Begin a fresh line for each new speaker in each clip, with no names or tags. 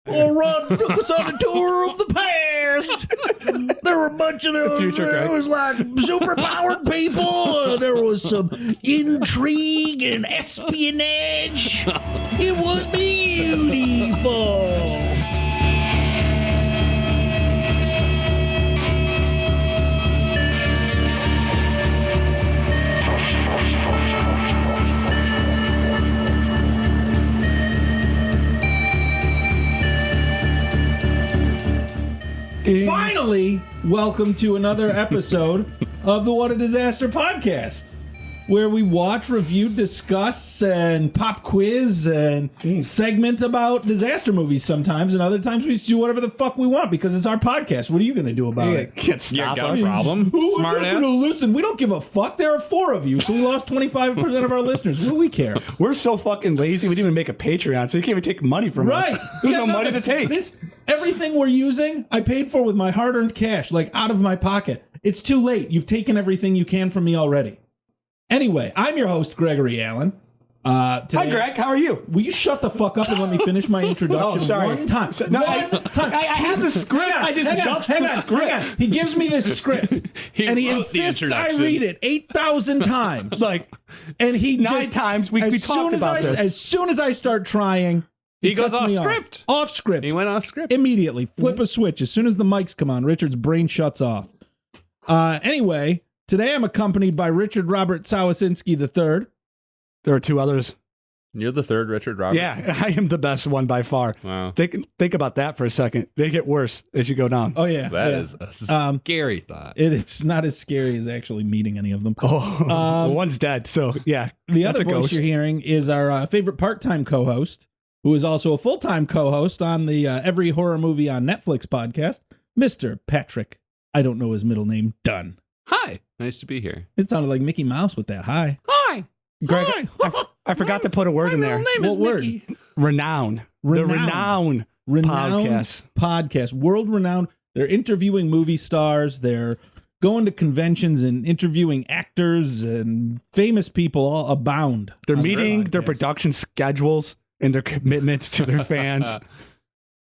Well, Ron took us on a tour of the past. There were a bunch of them. There was like superpowered people. There was some intrigue and espionage. It was beautiful. Finally, welcome to another episode of the What a Disaster podcast, where we watch, review, discuss, and pop quiz and segment about disaster movies sometimes, and other times we just do whatever the fuck we want because it's our podcast. What are you going to do about it?
Can't stop
got
us.
a problem, smart ass?
Listen, we don't give a fuck. There are 4 of you, so we lost 25% of our listeners. What do we care?
We're so fucking lazy. We didn't even make a Patreon, so you can't even take money from us.
Right.
There's no money to take.
Everything we're using, I paid for with my hard-earned cash, like out of my pocket. It's too late. You've taken everything you can from me already. Anyway, I'm your host, Gregory Allen.
Hi, Greg. How are you?
Will you shut the fuck up and let me finish my introduction one time?
I have the script. I just jumped the script.
Hang on. He gives me this script, and he insists I read it 8,000 times. And he
9 times we talked about this.
As soon as I start trying,
he goes
cuts
off
me
script.
Off script.
He went off script.
Immediately. Flip a switch. As soon as the mics come on, Richard's brain shuts off. Anyway, today I'm accompanied by Richard Robert Sawasinski III.
There are 2 others.
You're the third Richard Robert.
Yeah, I am the best one by far.
Wow.
Think about that for a second. They get worse as you go down.
Oh, yeah.
That is a scary thought.
It's not as scary as actually meeting any of them.
Well, one's dead, so yeah.
The other
a
voice
ghost.
you're hearing is our favorite part-time co-host, who is also a full-time co-host on the Every Horror Movie on Netflix podcast, Mr. Patrick. I don't know his middle name. Dunn.
Hi. Nice to be here.
It sounded like Mickey Mouse with that. Hi.
Hi.
Greg,
Hi.
I forgot to put a word in there.
What word?
Renown. The Renown
podcast. World-renowned. They're interviewing movie stars. They're going to conventions and interviewing actors, and famous people all abound.
They're meeting their production schedules and their commitments to their fans.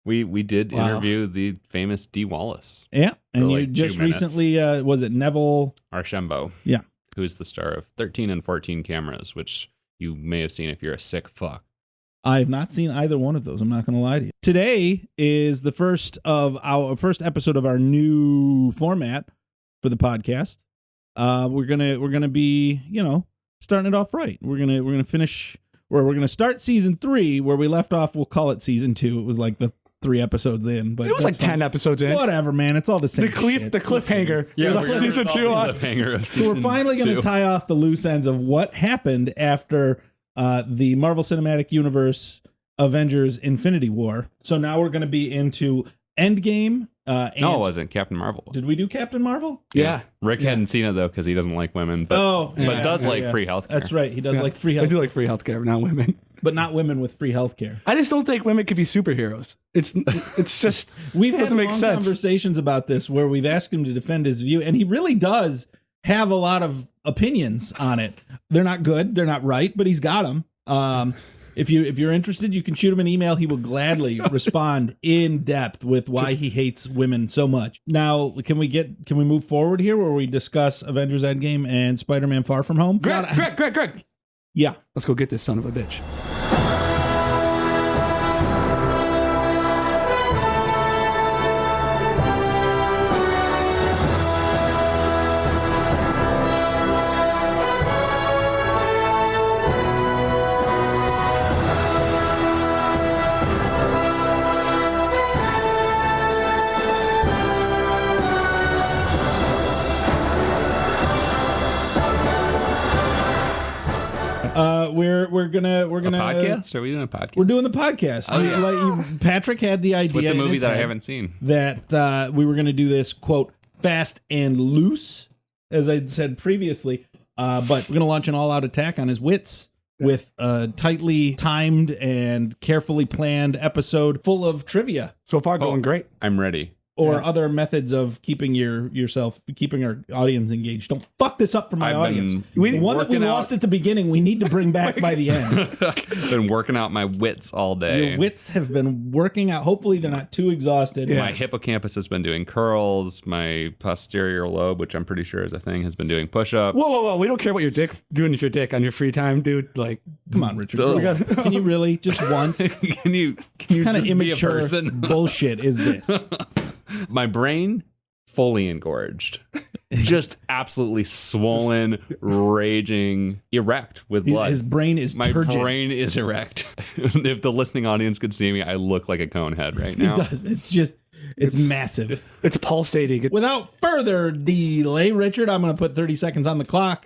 We did interview the famous Dee Wallace.
Yeah, and
For
you
like
just
2 minutes.
recently, was it Neville
Archambault.
Yeah.
Who's the star of 13 and 14 Cameras, which you may have seen if you're a sick fuck.
I have not seen either one of those. I'm not going to lie to you. Today is the first episode of our new format for the podcast. We're gonna be, starting it off right. We're gonna finish, or we're gonna start season 3 where we left off. We'll call it season 2. It was like the 3 episodes in, but
it was like 10 episodes in.
Whatever, man. It's all the same.
The cliffhanger.
Yeah,
we're season 2 on.
So we're finally going to tie off the loose ends of what happened after the Marvel Cinematic Universe Avengers Infinity War. So now we're going to be into Endgame.
No, it wasn't. Captain Marvel.
Did we do Captain Marvel?
Yeah.
Rick hadn't seen it, though, because he doesn't like women, but does like free healthcare.
That's right. He does like free
I
healthcare.
do like free healthcare, not women.
But not women with free healthcare.
I just don't think women could be superheroes. It's just
We've had
doesn't make
long
sense.
Conversations about this where we've asked him to defend his view, and he really does have a lot of opinions on it. They're not good, they're not right, but he's got them. If you're interested, you can shoot him an email. He will gladly respond in depth with why he hates women so much. Now, can we move forward here where we discuss Avengers Endgame and Spider-Man Far From Home?
Greg.
Yeah.
Let's go get this son of a bitch.
We're gonna
podcast? Are we doing a podcast?
We're doing the podcast.
Oh, yeah.
Patrick had the idea
with the
in
movie
his
that I
head
haven't seen.
that we were gonna do this quote fast and loose, as I said previously. But we're gonna launch an all-out attack on his wits with a tightly timed and carefully planned episode full of trivia.
So far, going great.
I'm ready.
or other methods of keeping keeping our audience engaged. Don't fuck this up for my audience. The one that we lost at the beginning, we need to bring back by the end.
Been working out my wits all day.
Your wits have been working out. Hopefully they're not too exhausted.
Yeah.
My hippocampus has been doing curls. My posterior lobe, which I'm pretty sure is a thing, has been doing push-ups.
Whoa. We don't care what your dick's doing with your dick on your free time, dude. Like,
Come on, Richard.
Those-
Can you really? Just once?
Can you
Kind of
just be a
immature
person?
bullshit is this?
My brain fully engorged. Just absolutely swollen, raging, erect with blood.
His brain is
My
turgid.
brain is erect. If the listening audience could see me, I look like a cone head right now.
It does. It's massive.
it's pulsating.
Without further delay, Richard, I'm going to put 30 seconds on the clock.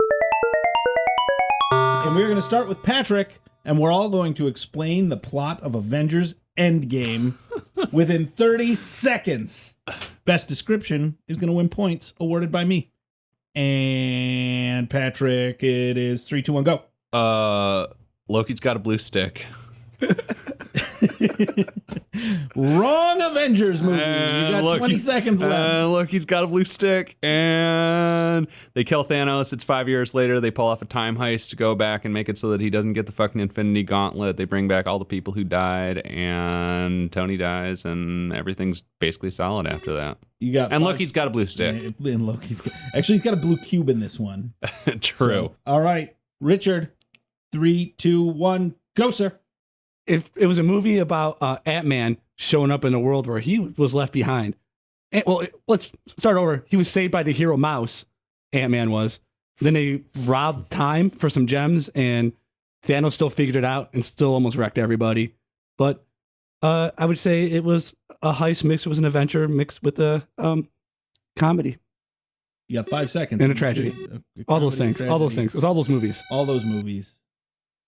And we're going to start with Patrick, and we're all going to explain the plot of Avengers Endgame within 30 seconds. Best description is going to win points awarded by me. And Patrick, it is 3, 2, 1, go.
Loki's got a blue stick.
Wrong Avengers movie. You got 20 seconds left.
Loki's got a blue stick, and they kill Thanos. It's 5 years later. They pull off a time heist to go back and make it so that he doesn't get the fucking Infinity Gauntlet. They bring back all the people who died, and Tony dies, and everything's basically solid after that.
You got
And Loki's got a blue stick.
And actually, he's got a blue cube in this one.
True.
So, all right, Richard. 3, 2, 1, go, sir.
It was a movie about Ant-Man showing up in a world where he was left behind. Let's start over. He was saved by the hero mouse, Ant-Man was. Then they robbed time for some gems, and Thanos still figured it out and still almost wrecked everybody. But I would say it was a heist mixed with an adventure mixed with a comedy.
You got 5 seconds.
And a tragedy. All those things. All those things. It was all those movies.
All those movies.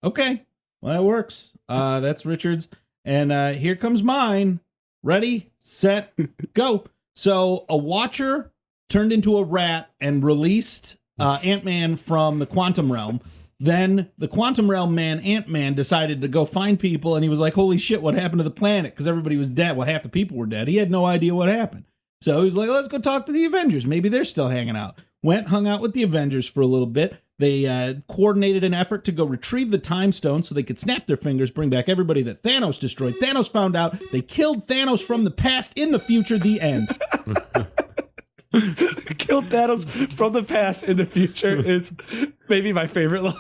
Okay. Well, that works. That's Richard's. And here comes mine. Ready, set, go. So a watcher turned into a rat and released Ant-Man from the quantum realm. Then the quantum realm man, Ant-Man, decided to go find people, and he was like, holy shit, what happened to the planet? Because everybody was dead. Well, half the people were dead. He had no idea what happened. So he was like, let's go talk to the Avengers. Maybe they're still hanging out. Went, hung out with the Avengers for a little bit. They coordinated an effort to go retrieve the time stone so they could snap their fingers, bring back everybody that Thanos destroyed. Thanos found out. They killed Thanos from the past, in the future, the end.
Killed Thanos from the past in the future is maybe my favorite line.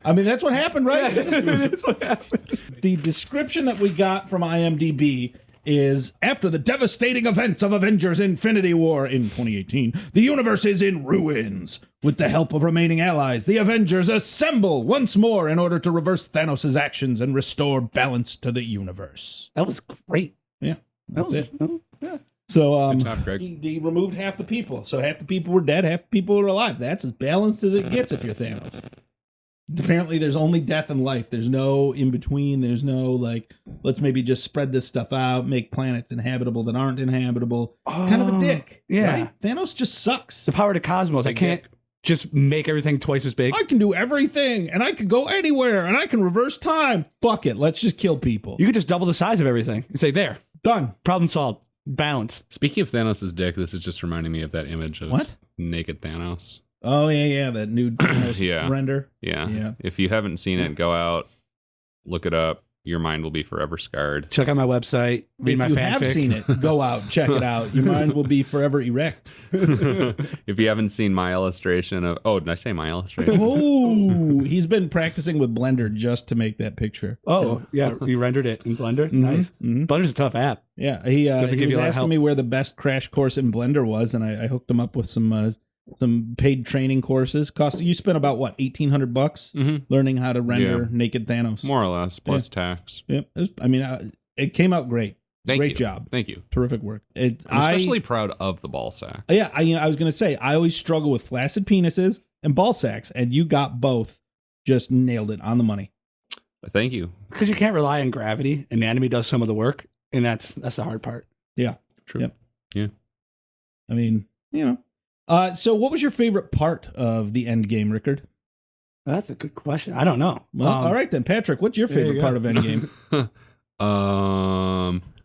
I mean, that's what happened, right?
That's what happened.
The description that we got from IMDb is, after the devastating events of Avengers Infinity War in 2018, the universe is in ruins. With the help of remaining allies, the Avengers assemble once more in order to reverse Thanos' actions and restore balance to the universe.
That was great.
Yeah, that's it.
Yeah.
So
Good job, Greg.
he removed half the people. So half the people were dead, half the people were alive. That's as balanced as it gets if you're Thanos. Apparently there's only death and life. There's no in between. There's no like, let's maybe just spread this stuff out, make planets inhabitable that aren't inhabitable. Kind of a dick.
Yeah.
Right? Thanos just sucks.
The power of the cosmos. I can't just make everything twice as big.
I can do everything, and I can go anywhere, and I can reverse time. Fuck it. Let's just kill people.
You could just double the size of everything and say, there,
Done.
problem solved. Balance.
Speaking of Thanos' dick, this is just reminding me of that image of
What?
naked Thanos.
Oh, yeah, that nude Thanos
Yeah.
render.
Yeah.
Yeah.
If you haven't seen it, go out, look it up. Your mind will be forever scarred.
Check out my website. Read
If
my
you
fanfic.
have seen it, go out, check it out. Your mind will be forever erect.
If you haven't seen my illustration of, did I say my illustration?
Oh, he's been practicing with Blender just to make that picture.
Oh, yeah. You rendered it in Blender. Nice.
Mhm.
Blender's a tough app.
Yeah, he
Does it give
was
you a lot of
asking
help?
me where the best crash course in Blender was, and I hooked him up with some paid training courses. You spent about what, $1,800
Mm-hmm.
learning how to render
Yeah.
naked Thanos.
More or less, plus tax.
Yep. It came out great.
Thank
Great
you.
job.
Thank you.
Terrific work.
I'm especially proud of the ball sack.
I was gonna say I always struggle with flaccid penises and ball sacks, and you got both. Just nailed it on the money.
Thank you.
Because you can't rely on gravity. Anatomy does some of the work, and that's the hard part.
Yeah.
True.
Yep.
Yeah.
I mean, so what was your favorite part of the end game, Rickard?
That's a good question. I don't know.
Well, all right then, Patrick. What's your
there you
favorite
go.
part of Endgame?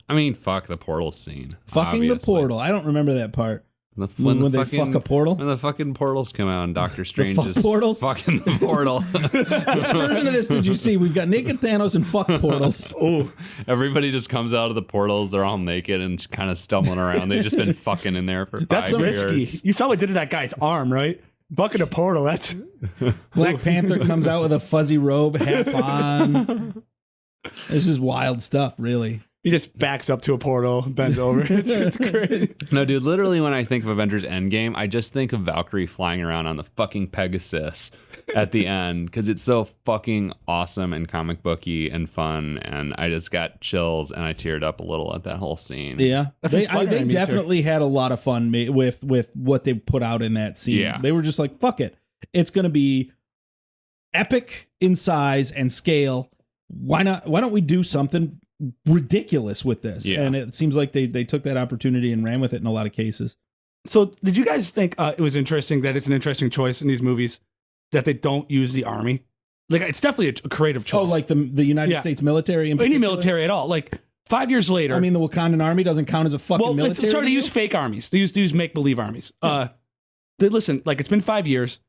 I mean, mean, fuck the portal scene.
Fucking the
obviously.
portal. I don't remember that part.
When
When
the
they
fucking,
fuck a portal?
When the fucking portals come out and Doctor Strange
fuck
is
portals?
fucking the portal.
Which version of this did you see? We've got naked Thanos and fuck portals.
Oh,
Everybody just comes out of the portals. They're all naked and kind of stumbling around. They've just been fucking in there for 5
that's
years.
risky. You saw what did to that guy's arm, right? Bucking a portal. That's
Black Panther comes out with a fuzzy robe, half on. This is wild stuff, really.
he just backs up to a portal, bends over. It's great.
No, dude, literally when I think of Avengers Endgame, I just think of Valkyrie flying around on the fucking Pegasus at the end because it's so fucking awesome and comic booky and fun. And I just got chills and I teared up a little at that whole scene.
Yeah,
That's
they
inspiring me, too.
definitely had a lot of fun with what they put out in that scene.
Yeah.
They were just like, fuck it. It's going to be epic in size and scale. Why not? Why don't we do something ridiculous with this?
Yeah.
And it seems like they took that opportunity and ran with it in a lot of cases.
So, did you guys think it was interesting that it's an interesting choice in these movies that they don't use the army? Like, it's definitely a creative choice.
Oh, like the United
Yeah.
States military in
any
particular?
military at all. Like 5 years later.
I mean, the Wakandan army doesn't count as a fucking
well,
military.
it's started to
to
use
you?
fake armies. They use make believe armies. Listen, like it's been 5 years.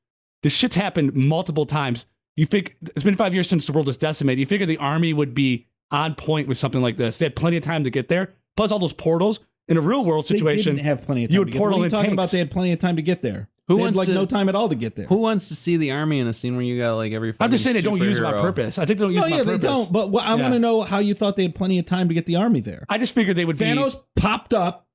This shit's happened multiple times. You think it's been 5 years since the world was decimated. You figure the army would be on point with something like this. They had plenty of time to get there. Plus all those portals in a real world situation.
They didn't have plenty of time.
you would
to get
portal
there. What are you
in
talking
tanks.
about? They had plenty of time to get there.
Who
They had,
wants
like
to-
no time at all to get there.
Who wants to see the army in a scene where you got like every
I'm just saying
fucking
they don't use them on
superhero?
purpose. I think they don't use
No,
them
yeah,
on
they
purpose.
don't. But I
Yeah.
want to know how you thought they had plenty of time to get the army there.
I just figured they would
Thanos popped up,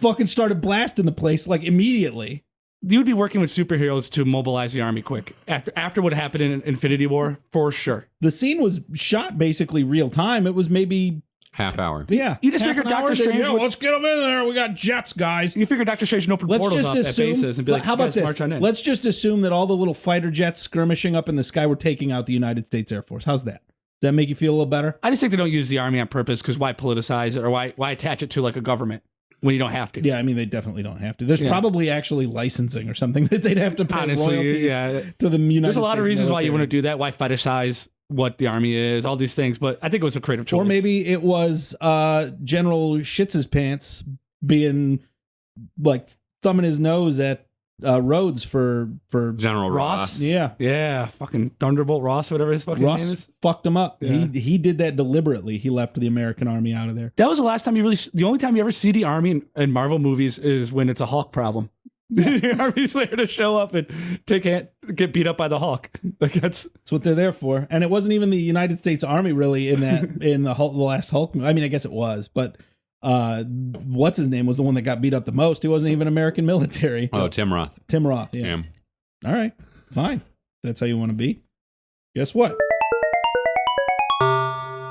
fucking started blasting the place like immediately.
you would be working with superheroes to mobilize the army quick. After what happened in Infinity War, for sure.
The scene was shot basically real time. It was maybe,
Half hour.
yeah.
You just
half
figured
an hour,
Doctor
they-
Strange
Yeah,
would-
let's get them in there. We got jets, guys.
You figure Doctor Strange would open
Let's
portals
just
up at
assume.
bases and be like,
how about
"Guys, march
this?
on in."
Let's just assume that all the little fighter jets skirmishing up in the sky were taking out the United States Air Force. How's that? Does that make you feel a little better?
I just think they don't use the army on purpose because why politicize it or why attach it to like a government when you don't have to?
Yeah, I mean they definitely don't have to. There's
Yeah.
probably actually licensing or something that they'd have to pay
Honestly,
royalties
yeah.
to the United
There's a lot of
States
reasons why you
military.
want to do that, why fetishize what the army is, all these things. But I think it was a creative choice.
Or maybe it was General Shits' pants being like thumbing his nose at Rhodes for
General Ross.
yeah.
Yeah, fucking Thunderbolt Ross, whatever his fucking name
Ross
is.
fucked him up.
Yeah.
He did that deliberately. He left the American army out of there.
That was the last time the only time you ever see the army in Marvel movies is when it's a Hulk problem. The army's there to show up and get beat up by the Hulk. Like
That's what they're there for. And it wasn't even the United States Army really in that in the last Hulk movie. I mean, I guess it was, but what's his name was the one that got beat up the most. He wasn't even American military.
Oh, Tim Roth.
Tim Roth. Yeah.
Damn.
All right. Fine. That's how you want to be. Guess what?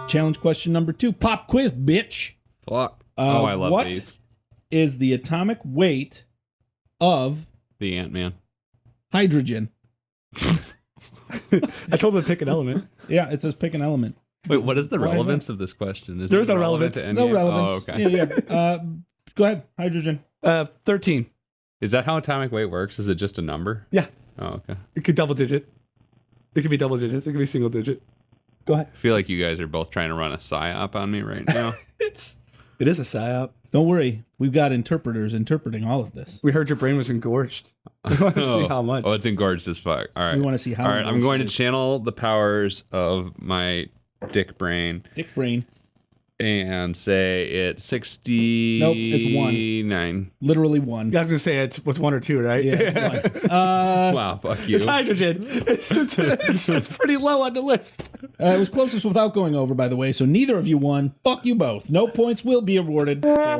Challenge question number 2. Pop quiz, bitch.
Fuck. I love
what
these.
is the atomic weight of
The Ant-Man.
hydrogen?
I told them to pick an element.
Yeah, it says pick an element.
Wait, what is the
Why is
relevance of this question? Is
There's
it
no
relevant
relevance.
to
No
Endgame?
relevance.
Oh, okay.
Yeah. Go ahead. Hydrogen.
13.
Is that how atomic weight works? Is it just a number?
Yeah,
Oh, okay.
it could double digit. It could be double digits. It could be single digit. Go ahead.
I feel like you guys are both trying to run a psyop on me right now.
It is a psyop.
Don't worry. We've got interpreters interpreting all of this.
We heard your brain was engorged. We want to see how much.
Oh, it's engorged as fuck. All right.
We want to see how
All right, I'm
engorged
going
it
to
is.
channel the powers of my dick brain
Dick brain.
and say it's 69.
Nope, it's 1. Literally 1.
I was gonna say it's what's 1 or 2, right?
Yeah, it's 1.
Wow, fuck you.
It's hydrogen. It's pretty low on the list.
It was closest without going over, by the way, so neither of you won. Fuck you both. No points will be awarded for that.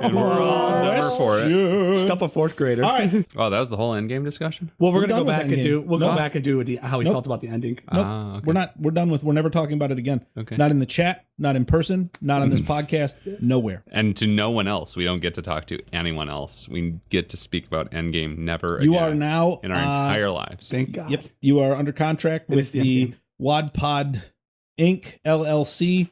And we're all never for it.
Stop a 4th grader.
All right.
Oh, that was the whole Endgame discussion?
Well, we're
We're
gonna
done
go
with
back and
Endgame.
do. We'll
Nope.
go back and do how we
Nope.
felt about the ending.
Nope.
Ah, okay.
We're done with. We're never talking about it again.
Okay.
Not in the chat. Not in person. Not on this podcast. Nowhere.
And to no one else. We don't get to talk to anyone else. We get to speak about Endgame never
You
again
are now
in our entire lives.
Thank God.
Yep. You are under contract
It
with
is the
the
Endgame.
WadPod Inc. LLC.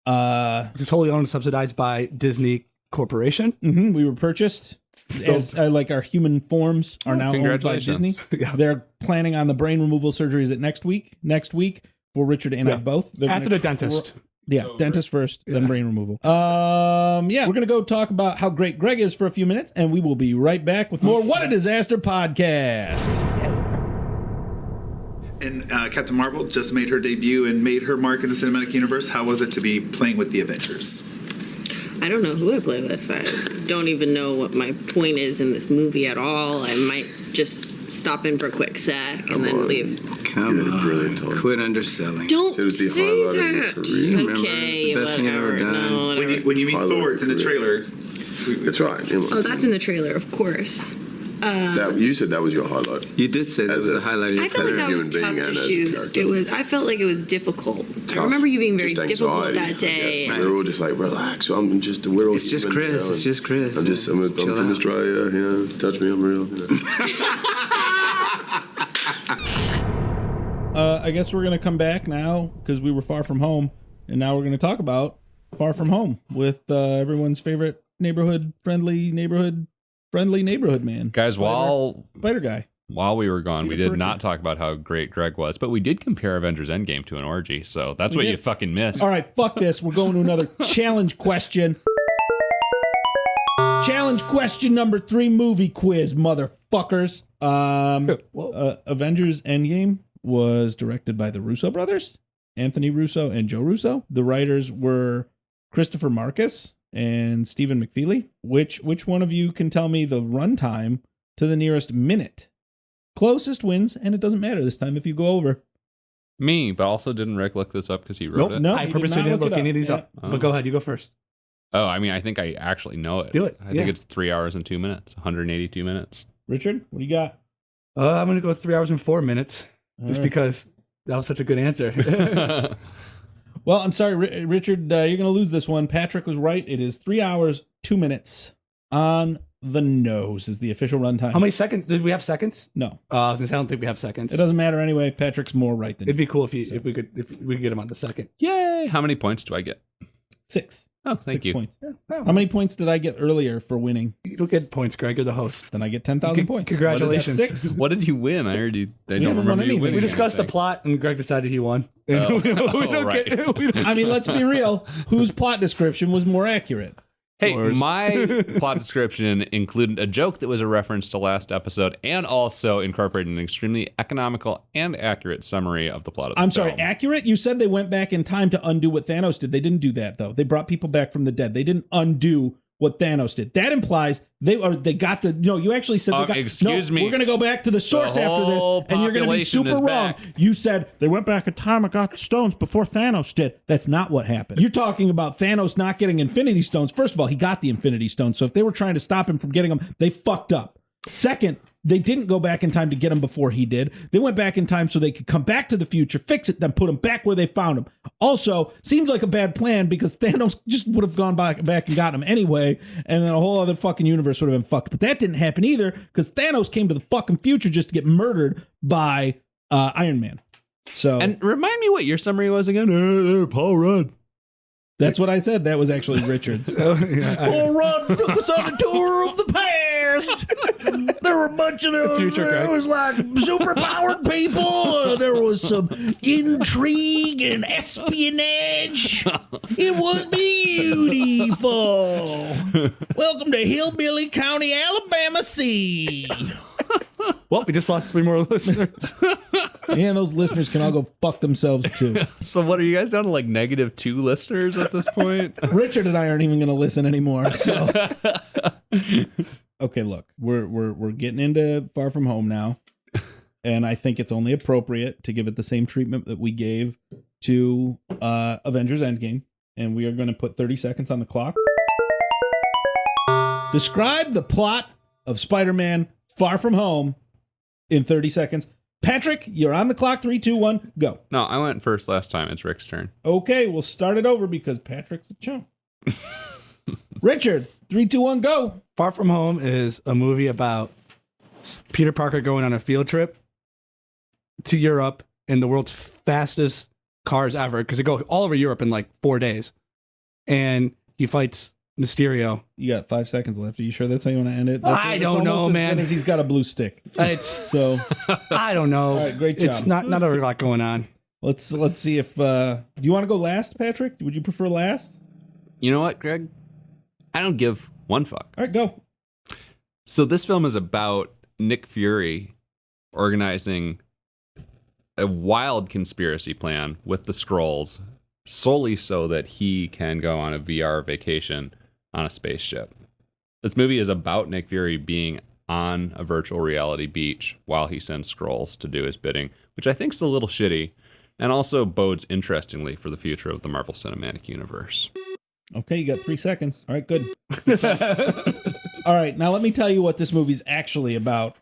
It's totally owned and subsidized by Disney Corporation.
We were purchased as like our human forms are now owned by
Congratulations.
Disney.
Yeah.
They're planning on the brain removal surgery. Is it next week? Next week for Richard and I
Yeah.
both. They're
After
gonna
the dentist.
Yeah, dentist first, then brain removal. Yeah, we're gonna go talk about how great Greg is for a few minutes, and we will be right back with more What a Disaster podcast.
And Captain Marvel just made her debut and made her mark in the cinematic universe. How was it to be playing with the Avengers?
I don't know who I play with. I don't even know what my point is in this movie at all. I might just stop in for a quick sec and then leave.
Come on, quit underselling.
Don't
It was the
say
highlight of your
that.
career. Remember,
Okay,
it's the best thing you've ever
whatever.
done.
No, whatever.
When you meet
Highlight
Thor,
of
it's in the
your
trailer.
That's right.
Oh, that's in the trailer, of course.
That you said that was your highlight.
You did say that
As
was
a-
a highlight of your
I felt like
career.
that was
human
tough
being
to
and as a
shoot.
character.
I felt like it was difficult. I
Tough.
remember you being very
Just
difficult
anxiety,
that day.
I guess. We were all just like, relax. We're all
It's just
human,
Chris.
you know,
It's just Chris.
I'm
Chill
from
out.
Australia. You know, touch me, I'm real. You know.
I guess we're gonna come back now because we were far from home, and now we're gonna talk about Far From Home with everyone's favorite neighborhood-friendly man.
Guys,
Spider guy.
while we were gone, we
Peter
did
Parker.
not talk about how great Greg was, but we did compare Avengers Endgame to an orgy, so that's
We
what
did.
you fucking missed.
All right, fuck this. We're going to another challenge question. Challenge question number 3, movie quiz, motherfuckers. Avengers Endgame was directed by the Russo brothers, Anthony Russo and Joe Russo. The writers were Christopher Marcus and Stephen McFeely. Which one of you can tell me the runtime to the nearest minute? Closest wins, and it doesn't matter this time if you go over.
Me, but also didn't Rick look this up because he wrote
Nope.
it?
No,
I
he did
purposely
not
didn't
look
look
it
any
up.
of these
Yeah.
up. But go ahead. You go first.
Oh, I mean, I think I actually know it.
Do it.
I think
Yeah.
it's 3 hours and 2 minutes, 182 minutes.
Richard, what do you got?
I'm going to go 3 hours and 4 minutes just
All right.
because that was such a good answer.
Well, I'm sorry, Richard, you're going to lose this one. Patrick was right. It is 3 hours, 2 minutes on the nose is the official runtime.
How many seconds? Did we have seconds?
No,
I was gonna say, I don't think we have seconds.
it doesn't matter anyway. Patrick's more right than
It'd be cool if we could get him on the second.
Yay! How many points do I get?
6.
Oh, thank
6
you.
points.
Oh,
How many points did I get earlier for winning?
You don't get points, Greg. You're the host.
Then I get 10,000 points.
Congratulations.
That's 6.
What did you win? I
haven't
don't
won
remember you
anything.
winning.
We discussed the
anything.
plot, and Greg decided he won.
Oh.
we don't
Oh, right.
we don't
I mean, let's be real. Whose plot description was more accurate?
Hey,
Yours.
my plot description included a joke that was a reference to last episode and also incorporated an extremely economical and accurate summary of the plot of the
I'm
film.
sorry, accurate? You said they went back in time to undo what Thanos did. They didn't do that, though. They brought people back from the dead. They didn't undo what Thanos did. That implies they got the... No, you actually said they got...
excuse me.
We're going to go back to the source after this,
whole
and you're going to be
population
super
is
wrong.
back.
You said they went back in time and got the stones before Thanos did. That's not what happened. You're talking about Thanos not getting Infinity Stones. First of all, he got the Infinity Stones, so if they were trying to stop him from getting them, they fucked up. Second, they didn't go back in time to get him before he did. They went back in time so they could come back to the future, fix it, then put him back where they found him. Also, seems like a bad plan because Thanos just would have gone back and gotten him anyway, and then a whole other fucking universe would have been fucked. But that didn't happen either because Thanos came to the fucking future just to get murdered by Iron Man. So
And remind me what your summary was again? Paul Rudd.
that's what I said. That was actually Richard's. Paul Rudd took us on a tour of the past. There were a bunch of them.
Future,
There
Greg.
was like superpowered people. There was some intrigue and espionage. It was beautiful. Welcome to Hillbilly County, Alabama. See.
Well, we just lost 3 more listeners.
And those listeners can all go fuck themselves too.
So what, are you guys down to like -2 listeners at this point?
Richard and I aren't even going to listen anymore. So, okay, look, we're getting into Far From Home now, and I think it's only appropriate to give it the same treatment that we gave to Avengers Endgame, and we are going to put 30 seconds on the clock. Describe the plot of Spider-Man Far From Home in 30 seconds. Patrick, you're on the clock. 3, 2, 1, go.
No, I went first last time. It's Rick's turn.
Okay, we'll start it over because Patrick's a chump. Richard, 3, 2, 1, go.
Far From Home is a movie about Peter Parker going on a field trip to Europe in the world's fastest cars ever because they go all over Europe in like 4 days. And he fights Mysterio.
You got 5 seconds left. Are you sure that's how you want to end it?
I don't know,
almost as
man.
good as he's got a blue stick.
It's
So,
I don't know.
All right, great job.
It's not a lot going on.
Let's see if do you want to go last, Patrick? Would you prefer last?
You know what, Greg? I don't give one fuck.
All right, go.
So this film is about Nick Fury organizing a wild conspiracy plan with the Skrulls solely so that he can go on a VR vacation on a spaceship. This movie is about Nick Fury being on a virtual reality beach while he sends Skrulls to do his bidding, which I think is a little shitty and also bodes interestingly for the future of the Marvel Cinematic Universe.
Okay, you got 3 seconds. All right, good. All right, now let me tell you what this movie's actually about.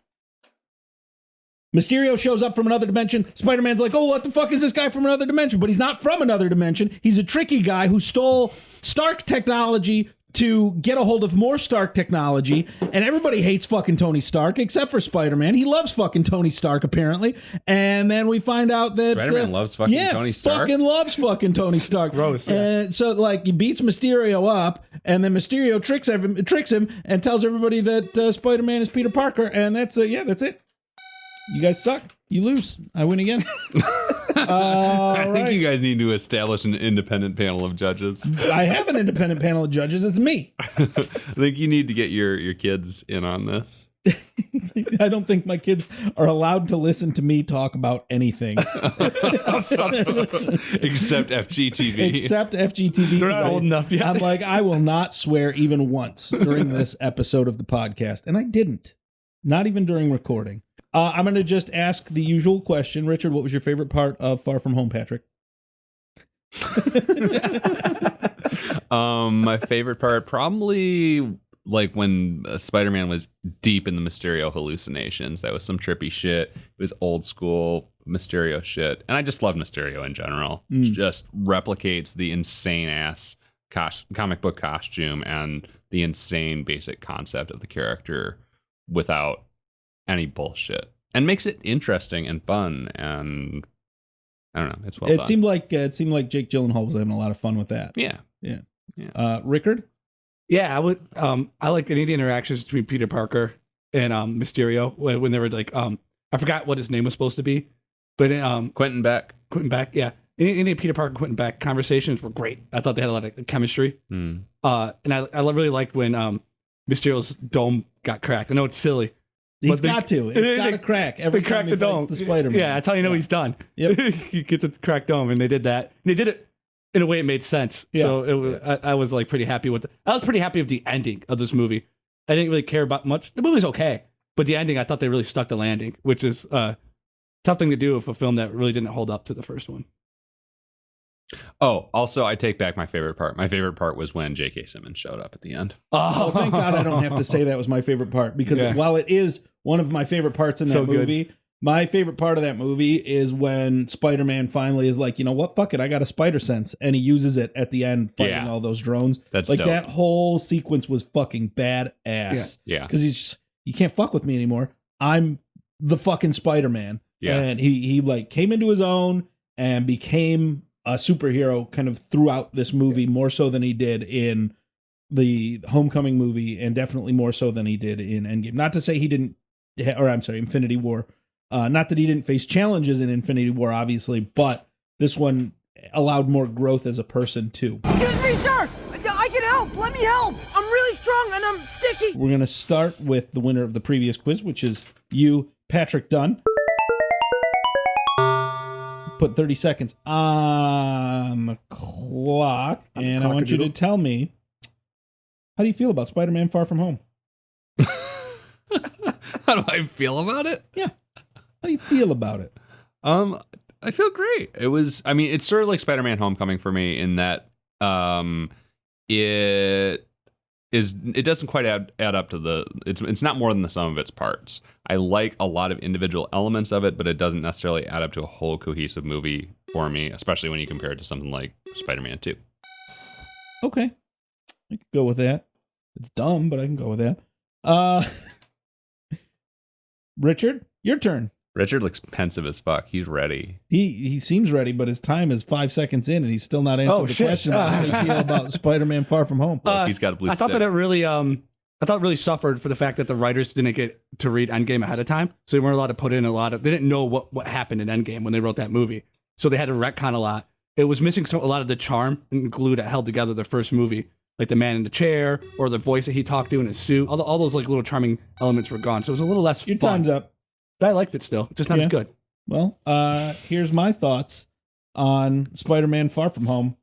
Mysterio shows up from another dimension. Spider-Man's like, oh, what the fuck is this guy from another dimension? But he's not from another dimension. He's a tricky guy who stole Stark technology to get a hold of more Stark technology. And everybody hates fucking Tony Stark, except for Spider-Man. He loves fucking Tony Stark, apparently. And then we find out that...
Spider-Man loves fucking Tony Stark?
fucking loves fucking Tony Stark.
Gross, yeah.
And so, like, he beats Mysterio up, and then Mysterio tricks him and tells everybody that Spider-Man is Peter Parker. And that's it. You guys suck. You lose. I win again.
I think you guys need to establish an independent panel of judges.
I have an independent panel of judges. It's me.
I think you need to get your kids in on this.
I don't think my kids are allowed to listen to me talk about anything.
Except FGTV.
Except FGTV.
They're not old enough yet.
I'm like, I will not swear even once during this episode of the podcast. And I didn't. Not even during recording. I'm going to just ask the usual question. Richard, what was your favorite part of Far From Home, Patrick?
My favorite part, probably like when Spider-Man was deep in the Mysterio hallucinations. That was some trippy shit. It was old school Mysterio shit. And I just love Mysterio in general. It just replicates the insane ass comic book costume and the insane basic concept of the character without any bullshit, and makes it interesting and fun, and I don't know, it's well done.
It seemed like Jake Gyllenhaal was having a lot of fun with that.
Yeah.
Rickard?
Yeah, I would. I like any of the interactions between Peter Parker and Mysterio when they were like, I forgot what his name was supposed to be, but
Quentin Beck.
Yeah. Any Peter Parker Quentin Beck conversations were great. I thought they had a lot of chemistry. And I really liked when Mysterio's dome got cracked. I know it's silly.
It's got to crack every
they crack
time
the
he
dome.
fights the Spider-Man.
Yeah, that's how you know he's done.
Yep.
He gets a cracked dome, and they did that. And they did it in a way it made sense.
Yeah.
So it was, I was like pretty happy with it. I was pretty happy with the ending of this movie. I didn't really care about much. The movie's okay, but the ending, I thought they really stuck the landing, which is tough thing to do with a film that really didn't hold up to the first one.
Oh, also, I take back my favorite part. My favorite part was when J.K. Simmons showed up at the end.
Oh, thank God I don't have to say that was my favorite part, because while it is one of my favorite parts in that movie, my favorite part of that movie is when Spider-Man finally is like, you know what, fuck it, I got a spider sense, and he uses it at the end fighting all those drones.
That's
like
dope.
That whole sequence was fucking badass.
Yeah.
Because you can't fuck with me anymore. I'm the fucking Spider-Man.
Yeah.
And he like came into his own and became a superhero kind of throughout this movie, more so than he did in the Homecoming movie, and definitely more so than he did in Endgame. Not to say he didn't, Infinity War. Not that he didn't face challenges in Infinity War, obviously, but this one allowed more growth as a person too.
Excuse me, sir! I can help! Let me help! I'm really strong and I'm sticky!
We're going to start with the winner of the previous quiz, which is you, Patrick Dunn. Put 30 seconds on the clock, and I want you to tell me, how do you feel about Spider-Man Far From Home?
How do I feel about it?
Yeah. How do you feel about it?
I feel great. It's sort of like Spider-Man Homecoming for me in that it doesn't quite add up to it's not more than the sum of its parts. I like a lot of individual elements of it, but it doesn't necessarily add up to a whole cohesive movie for me, especially when you compare it to something like Spider-Man 2.
Okay. I can go with that. It's dumb, but I can go with that. Richard, your turn.
Richard looks pensive as fuck. He's ready.
He seems ready, but his time is 5 seconds in, and he's still not answered the question. How do you feel about Spider-Man Far From Home?
He's got a blue
I thought
stick.
that it really, I thought it really suffered for the fact that the writers didn't get to read Endgame ahead of time, so they weren't allowed to put in they didn't know what happened in Endgame when they wrote that movie. so they had to retcon a lot. It was missing a lot of the charm and glue that held together the first movie, like the man in the chair or the voice that he talked to in his suit. All those like little charming elements were gone, so it was a little less
Your
fun.
time's up.
But I liked it still, just not
Yeah.
as good.
Well, here's my thoughts on Spider-Man Far From Home.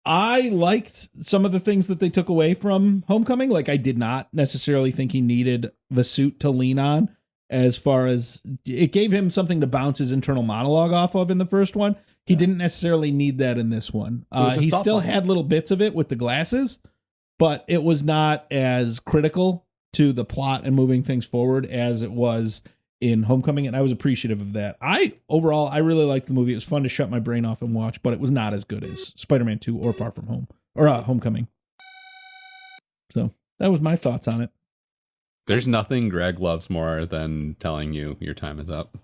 I liked some of the things that they took away from Homecoming. Like, I did not necessarily think he needed the suit to lean on, as far as it gave him something to bounce his internal monologue off of in the first one. He didn't necessarily need that in this one.
was a
He
thought
still
bubble.
had little bits of it with the glasses, but it was not as critical to the plot and moving things forward as it was in Homecoming, and I was appreciative of that. Overall, I really liked the movie. It was fun to shut my brain off and watch, but it was not as good as Spider-Man 2 or Far From Home, or Homecoming. So that was my thoughts on it.
There's nothing Greg loves more than telling you your time is up.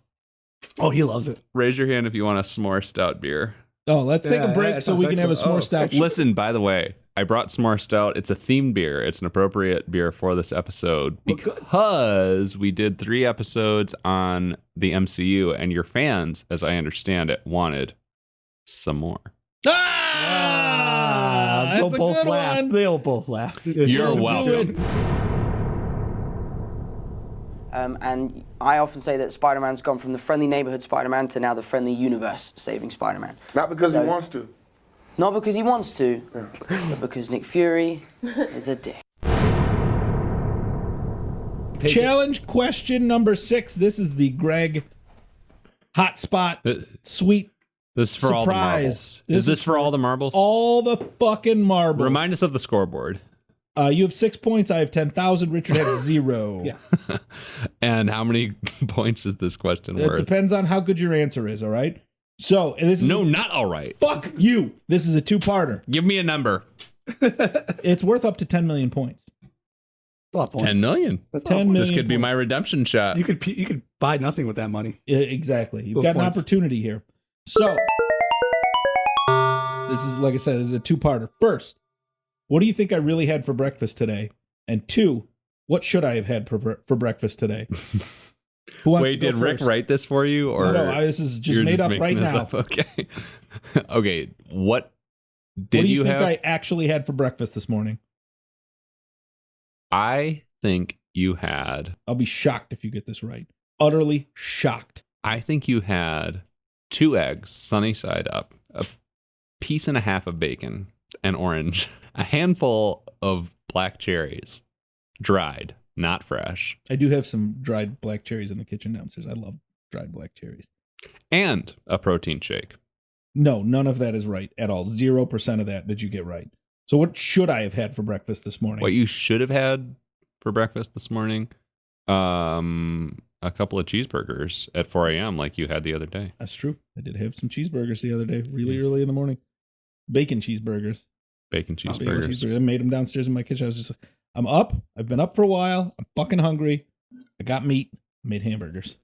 Oh, he loves it.
Raise your hand if you want a s'more stout beer.
Oh, let's take a
Yeah,
break
that
so we
sounds
can have a s'more
excellent.
stout.
Listen, by the way, I brought s'more stout. It's a themed beer. It's an appropriate beer for this episode because we did 3 episodes on the MCU, and your fans, as I understand it, wanted some more.
That's
They'll
a
both
good
laugh.
one.
They'll both laugh.
You're
Don't do
welcome.
it.
And I often say that Spider-Man's gone from the friendly neighborhood Spider-Man to now the friendly universe saving Spider-Man.
Not because
So-
he wants to.
Not because he wants to, but because Nick Fury is a dick.
Challenge question number 6. This is the Greg hotspot sweet
This is for all the
surprise.
marbles.
This
Is this for all the marbles?
all the fucking marbles.
Remind us of the scoreboard.
You have 6 points. I have 10,000. Richard has 0.
Yeah.
And how many points is this question
It
worth?
depends on how good your answer is. All right. So this is
No, not all right.
fuck you. This is a 2-parter.
Give me a number.
It's worth up to 10 million points.
A lot of points.
10 million.
10 million.
This could be
points.
my redemption shot.
You could buy nothing with that money.
Yeah, exactly. You've
Those
got an
points.
opportunity here. So this is, like I said, this is a 2-parter. First, what do you think I really had for breakfast today? And 2, what should I have had for breakfast today? Who wants
Wait,
to go
did Rick
first?
write this for you? Or
No, this is just
you're
made up
making
right
this
now.
up? Okay. Okay. What
What
did
do you think
have?
I actually had for breakfast this morning?
I think you had.
I'll be shocked if you get this right. Utterly shocked.
I think you had 2 eggs, sunny side up, a piece and a half of bacon, an orange, a handful of black cherries, dried, not fresh,
I do have some dried black cherries in the kitchen downstairs. I love dried black cherries.
and a protein shake.
No, none of that is right at all. 0% of that did you get right. So what should I have had for breakfast this morning?
What you should have had for breakfast this morning, a couple of cheeseburgers at 4 a.m. like you had the other day.
That's true. I did have some cheeseburgers the other day, really early in the morning. Bacon cheeseburgers.
Bacon
Bacon
cheeseburgers.
cheeseburgers. I made them downstairs in my kitchen. I was just like, I'm up. I've been up for a while. I'm fucking hungry. I got meat. I made hamburgers.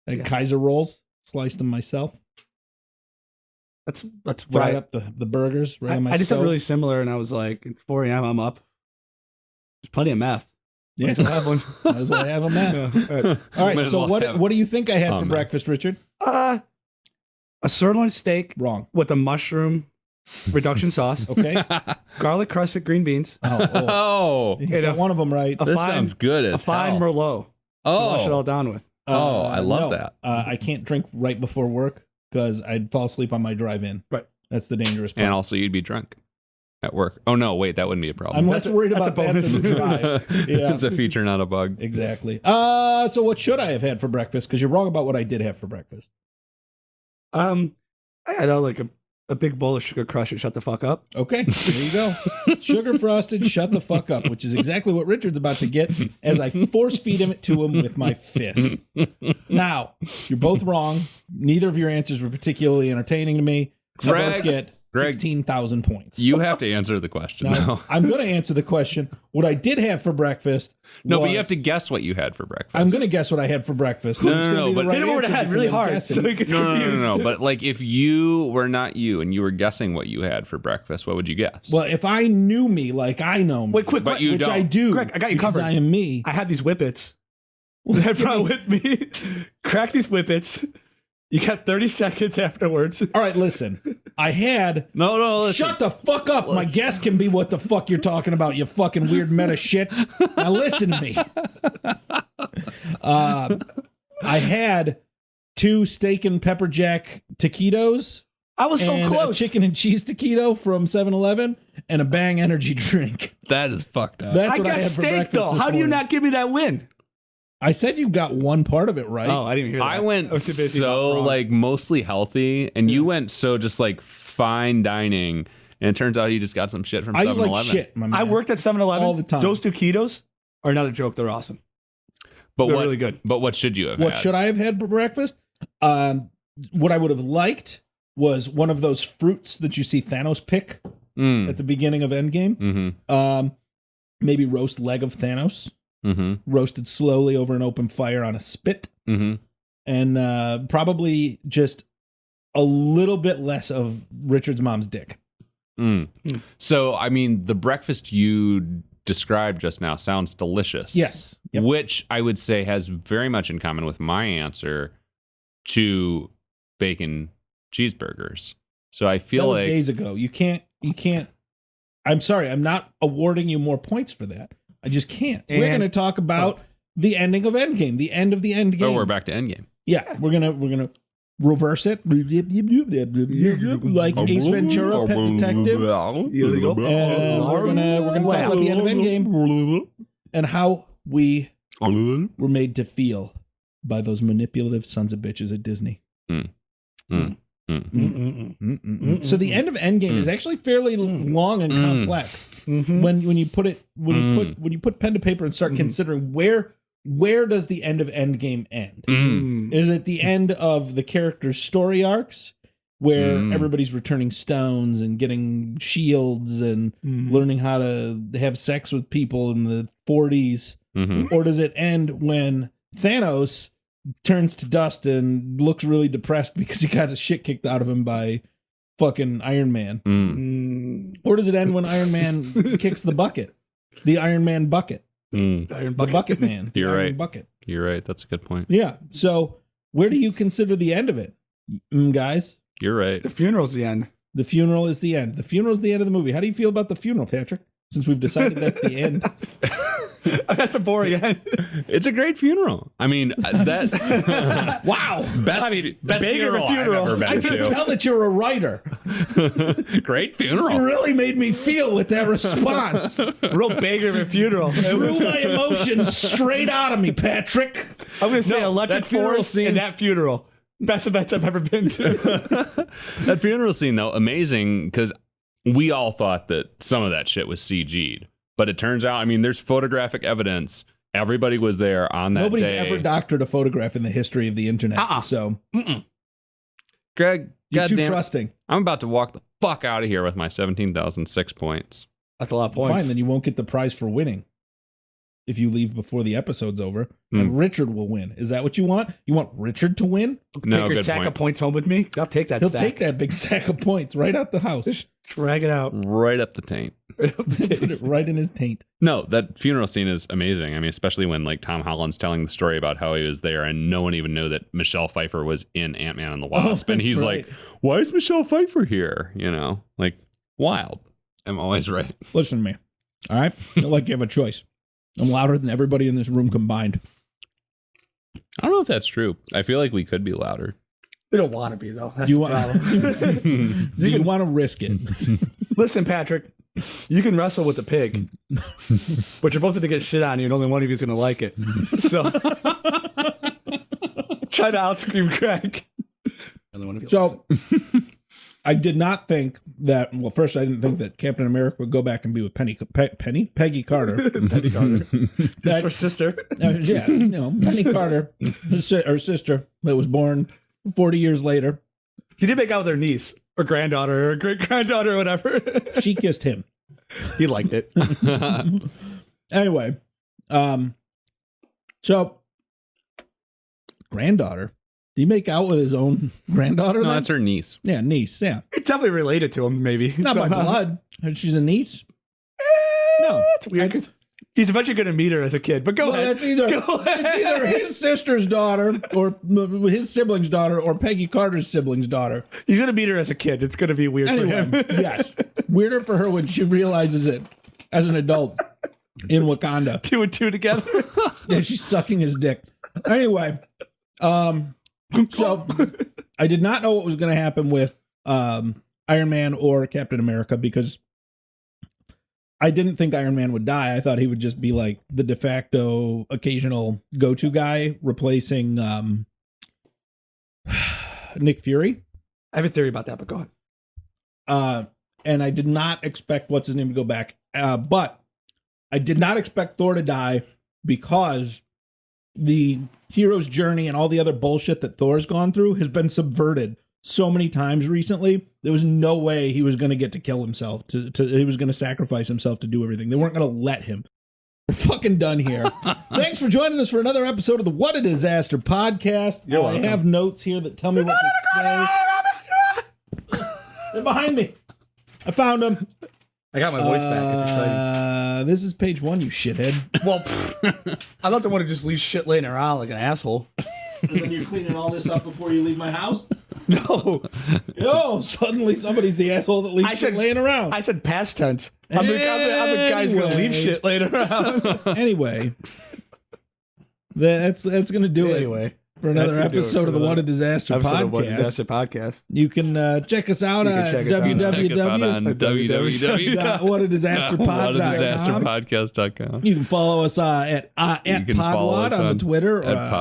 I had Kaiser rolls. Sliced them myself.
That's what
Fried up the burgers right on my
I just have
stove.
really similar, and I was like, it's 4 a.m. I'm up. There's plenty of meth.
Yeah,
Might as well have one.
might as well have them that.
Yeah, all right.
All right,
Might as
so
well
what
have
do you think I had for
man.
breakfast, Richard?
A sirloin steak
Wrong.
with a mushroom reduction sauce,
Okay.
garlic crusted green beans,
Oh,
He's
And
got
a-
one of them right.
a
this
fine-
sounds good as
a fine
hell.
Merlot. To wash it all down with.
Oh, I love
no.
that.
I can't drink right before work because I'd fall asleep on my drive-in.
Right.
That's the dangerous part.
And also, you'd be drunk at work. Oh, no, wait, that wouldn't be a problem.
I'm less worried
that's
about
a
that
bonus.
than the drive. Yeah.
It's a feature, not a bug.
Exactly. So what should I have had for breakfast? Because you're wrong about what I did have for breakfast.
I had like a big bowl of sugar crush and shut the fuck up.
Okay, there you go. Sugar frosted, shut the fuck up, which is exactly what Richard's about to get as I force feed him to him with my fist. Now, you're both wrong. Neither of your answers were particularly entertaining to me. You both
Greg,
get 16,000 points.
You have to answer the question
Now,
now.
I'm going to answer the question. What I did have for breakfast
No, but
was-
you have to guess what you had for breakfast.
I'm going to guess what I had for breakfast.
No,
It's
no,
gonna
no,
be the
but-
right
Hit him over the
answer
head
because
really
I'm
hard
guessing.
so he gets
No, no,
confused.
no, no. But like, if you were not you and you were guessing what you had for breakfast, what would you guess?
Well, if I knew me like I know me,
Wait, quick,
But you
which
don't.
I do,
Greg, I got you
because
covered.
I am me.
I had these whippets that I brought with me. Crack these whippets. You got 30 seconds afterwards.
All right, listen. I had.
No, listen.
Shut the fuck up. My guess can be what the fuck you're talking about, you fucking weird meta shit. Now listen to me. I had 2 steak and pepper jack taquitos.
I was so
and
close.
A chicken and cheese taquito from 7-Eleven and a Bang energy drink.
That is fucked up.
That's
I
what
got
I had for
steak,
breakfast
though.
this
How do you
morning.
not give me that win?
I said you got one part of it right.
Oh, I didn't hear that.
I went
was too busy
so
wrong.
like mostly healthy, and you went so just like fine dining, and it turns out you just got some shit from
I eat
7-Eleven.
like shit, my man.
I worked at 7-Eleven.
All the time.
Those taquitos are not a joke. They're awesome.
But
They're
what,
really good.
But what should you have
What
had?
should I have had for breakfast? What I would have liked was one of those fruits that you see Thanos pick at the beginning of Endgame.
Mm-hmm.
Maybe roast leg of Thanos,
Mm-hmm.
roasted slowly over an open fire on a spit,
Mm-hmm.
and probably just a little bit less of Richard's mom's dick.
So, I mean, the breakfast you described just now sounds delicious.
Yes. Yep.
Which I would say has very much in common with my answer to bacon cheeseburgers. So I feel
That was
like
days ago. You can't. I'm sorry. I'm not awarding you more points for that. I just can't. We're
And-
going to talk about the ending of Endgame. The end of the Endgame.
oh, we're back to Endgame.
Yeah, we're gonna reverse it like Ace Ventura, Pet Detective.
Here we go.
And we're gonna talk about the end of Endgame and how we were made to feel by those manipulative sons of bitches at Disney. So the end of Endgame is actually fairly long and complex. When you put it when you put pen to paper and start considering where does the end of Endgame end? Is it the end of the characters' story arcs where everybody's returning stones and getting shields and learning how to have sex with people in the 40s? Or does it end when Thanos turns to dust and looks really depressed because he got his shit kicked out of him by fucking Iron Man? Or does it end when Iron Man kicks the bucket? The Iron Man bucket.
Iron
The
bucket.
bucket man.
You're
The Iron
right.
Bucket.
You're right. That's a good point.
Yeah. So where do you consider the end of it, guys?
You're right.
The funeral's the end.
The funeral is the end. The funeral is the end of the movie. How do you feel about the funeral, Patrick? Since we've decided that's the end.
That's a boring end.
It's a great funeral. I mean, that
Wow.
best
bigger
funeral,
funeral.
I've ever
I
been
can
to.
tell that you're a writer.
Great
You
funeral.
really made me feel with that response.
Real bigger of a funeral.
Drew my emotions straight out of me, Patrick.
I'm going to say electric
that funeral
forest
scene-
and that funeral. Best events I've ever been to.
That funeral scene, though, amazing because we all thought that some of that shit was CG'd. But it turns out, I mean, there's photographic evidence. Everybody was there on that
Nobody's
day.
ever doctored a photograph in the history of the internet. So
Greg,
you're too
goddamn,
trusting.
I'm about to walk the fuck out of here with my 17,006 points.
That's a lot of points.
Fine, then you won't get the prize for winning if you leave before the episode's over. And Richard will win. Is that what you want? You want Richard to win?
No,
Take your
good
sack
point.
of points home with me. I'll take that
He'll
sack.
take that big sack of points right out the house.
Just drag it out.
Right up the taint.
Put it right in his taint.
No, that funeral scene is amazing. I mean, especially when like Tom Holland's telling the story about how he was there and no one even knew that Michelle Pfeiffer was in Ant-Man and the Wasp. And
that's
he's
right.
like, why is Michelle Pfeiffer here? You know, like wild. I'm always right.
Listen to me. All right? I feel like you have a choice. I'm louder than everybody in this room combined.
I don't know if that's true. I feel like we could be louder.
They don't want to be, though. That's
You
the
want,
problem.
you want to risk it.
Listen, Patrick, you can wrestle with the pig, but you're supposed to get shit on you, and only one of you is going to like it. So try to outscream Craig. Only one of you likes
So I did not think that. Well, first I didn't think that Captain America would go back and be with Peggy Carter.
it. Peggy Carter. That's her sister.
Yeah, you know, Penny Carter, her sister that was born 40 years later.
He did make out with her niece or granddaughter or great granddaughter or whatever.
She kissed him.
He liked it.
Anyway, so granddaughter. Did he make out with his own granddaughter?
No,
then?
that's her niece.
Yeah, niece. Yeah,
It's definitely related to him, maybe.
not by
Somehow.
blood. She's a niece. No,
It's weird. He's eventually going to meet her as a kid. But go ahead.
It's either his sister's daughter or his sibling's daughter or Peggy Carter's sibling's daughter.
He's going to meet her as a kid. It's going to be weird for him.
Yes. Weirder for her when she realizes it as an adult in Wakanda.
2 and 2 together.
Yeah, she's sucking his dick. Anyway, so I did not know what was going to happen with Iron Man or Captain America because I didn't think Iron Man would die. I thought he would just be like the de facto occasional go-to guy replacing Nick Fury.
I have a theory about that, but go ahead.
And I did not expect what's his name to go back. But I did not expect Thor to die because the hero's journey and all the other bullshit that Thor's gone through has been subverted so many times recently. There was no way he was going to get to kill himself. He was going to sacrifice himself to do everything. They weren't going to let him. We're fucking done here. Thanks for joining us for another episode of the What a Disaster podcast.
You're welcome.
I have notes here that tell me what to say. They're behind me. I found them.
I got my voice back. It's exciting.
This is page 1, you shithead.
Well, I love to want to just leave shit laying around like an asshole.
And then you're cleaning all this up before you leave my house?
No.
Yo, suddenly somebody's the asshole that leaves shit laying around.
I said past tense. I'm the guy who's going to leave shit laying around.
Anyway, that's going to do it for another episode of the What a Disaster podcast.
What a Disaster podcast.
You can check us out at
www.whatadisasterpod.com.
You can follow us at Podwad on the Twitter.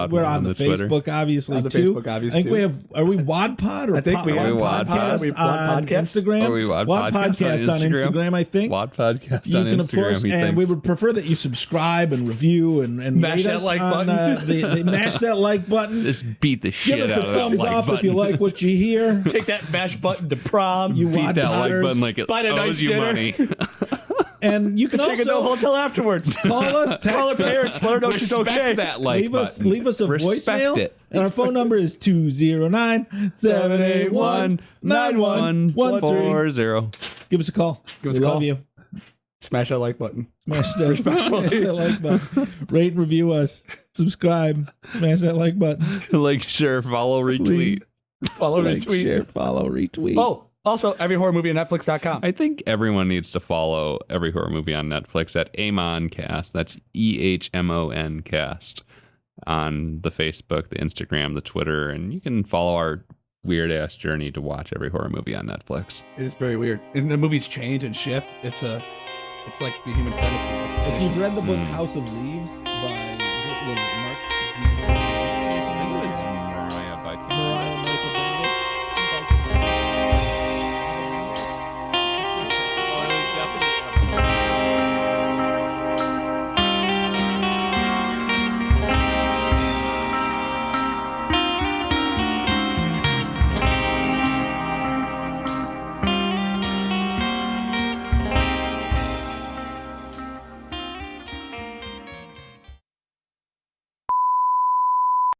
We're on the Facebook, obviously,
on the
too.
Facebook, obviously,
I think we have. Are we Wadpod or
I think we have
Wadpodcast on Instagram?
Are we
Wadpodcast on Instagram? I think
Wad Podcast
you
on
can,
Instagram.
Of course, and we would prefer that you subscribe and review and
mash
rate
that
us
like
on,
button.
The mash that like button.
Just beat the shit
Give us
out
a
of that
thumbs
like
up
button.
if you like what you hear.
Take that mash button to prom.
You
Beat that like
Wadpodders.
button like it
Buy a nice
owes you
dinner.
money.
And you can
Take it to the
also
hotel afterwards.
call us, text
Call her
us,
parents. Let her know she's
Respect
okay.
that like
leave us
button.
a
Respect
voicemail.
it.
And our phone number is 209-781-9113. Give us a call.
Give us
we
a
love
call.
you.
Smash that like button.
Smash that like button. Rate and review us. Subscribe. Smash that like button.
Like, share, follow, retweet.
Follow,
Like,
retweet.
share, follow, retweet.
Oh, also, every horror movie on Netflix.com.
I think everyone needs to follow every horror movie on Netflix at Amoncast. That's EHMON cast on the Facebook, the Instagram, the Twitter, and you can follow our weird ass journey to watch every horror movie on Netflix.
It is very weird. And the movies change and shift. It's like the human centipede.
If you've read the book House of Leaves by was it Mark Mariah Michael Bendis.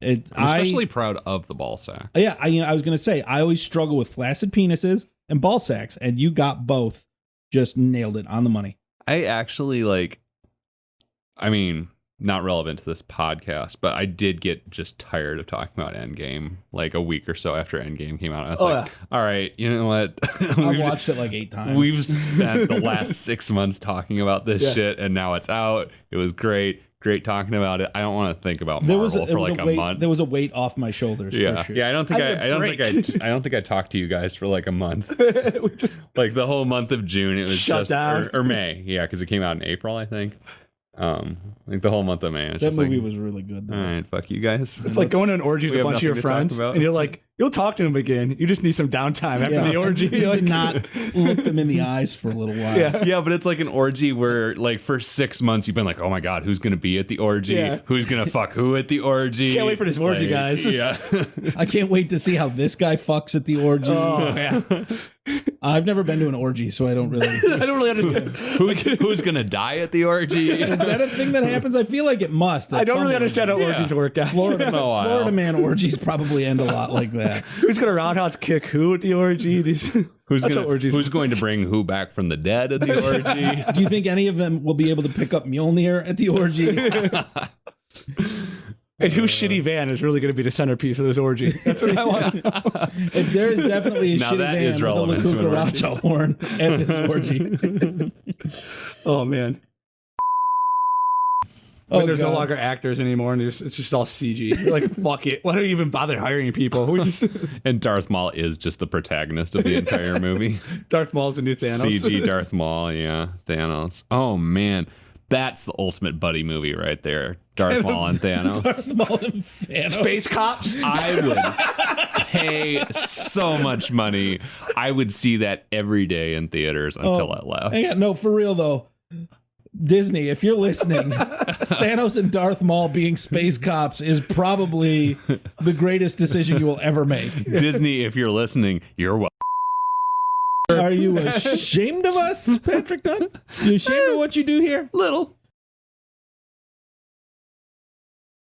I'm especially proud of the ball sack.
Yeah, I was gonna say I always struggle with flaccid penises and ball sacks, and you got both. Just nailed it on the money.
I actually not relevant to this podcast, but I did get just tired of talking about Endgame like a week or so after Endgame came out. I was all right, you know what?
I watched it like 8 times.
We've spent the last 6 months talking about this shit, and now it's out. It was great. Great talking about it. I don't want to think about Marvel for like a month.
There was a weight off my shoulders.
Yeah,
for sure.
yeah. I don't think I talked to you guys for like a month. Like the whole month of June, it was
Shut
just
down.
or May. Yeah, because it came out in April, I think. Like the whole month of May.
That movie was really good. Though.
All right, fuck you guys.
It's like going to an orgy with
We
a
have
bunch of your
nothing to talk
friends,
about.
and you're like, you'll talk to them again. You just need some downtime after the orgy.
You
You're
did
like,
not look them in the eyes for a little while.
Yeah.
Yeah, but it's like an orgy where, like, for 6 months you've been like, oh my god, who's gonna be at the orgy?
Yeah.
Who's gonna fuck who at the orgy?
Can't wait for this orgy,
Like,
guys.
Yeah.
I can't wait to see how this guy fucks at the orgy.
Oh yeah.
I've never been to an orgy, so I don't really.
I don't really understand.
Who's gonna die at the orgy?
Is that a thing that happens? I feel like it must.
I don't really understand how orgies work, guys.
Florida,
No, I
Florida
don't.
man orgies probably end a lot like that.
Who's gonna roundhouse kick who at the orgy?
Who's
That's
gonna,
how orgies
who's going to bring who back from the dead at the orgy?
Do you think any of them will be able to pick up Mjolnir at the orgy?
And whose shitty van is really going to be the centerpiece of this orgy? That's what I want to know.
And there is definitely a
Now
shitty
that
van
is
with a
relevant to an orgy.
cucaracha horn at this orgy.
Oh, man.
Oh,
There's no
God.
longer actors anymore, and it's just all CG. You're like, fuck it. Why don't you even bother hiring people? We just
And Darth Maul is just the protagonist of the entire movie.
Darth Maul's the new Thanos.
CG Darth Maul, yeah, Thanos. Oh man, that's the ultimate buddy movie right there. Darth Maul and Thanos.
Darth Maul and Thanos.
Space cops.
I would pay so much money. I would see that every day in theaters until I left.
Hang on, no, for real though. Disney, if you're listening, Thanos and Darth Maul being space cops is probably the greatest decision you will ever make.
Disney, if you're listening, you're welcome.
Are you ashamed of us, Patrick Dunn? You ashamed of what you do here?
Little.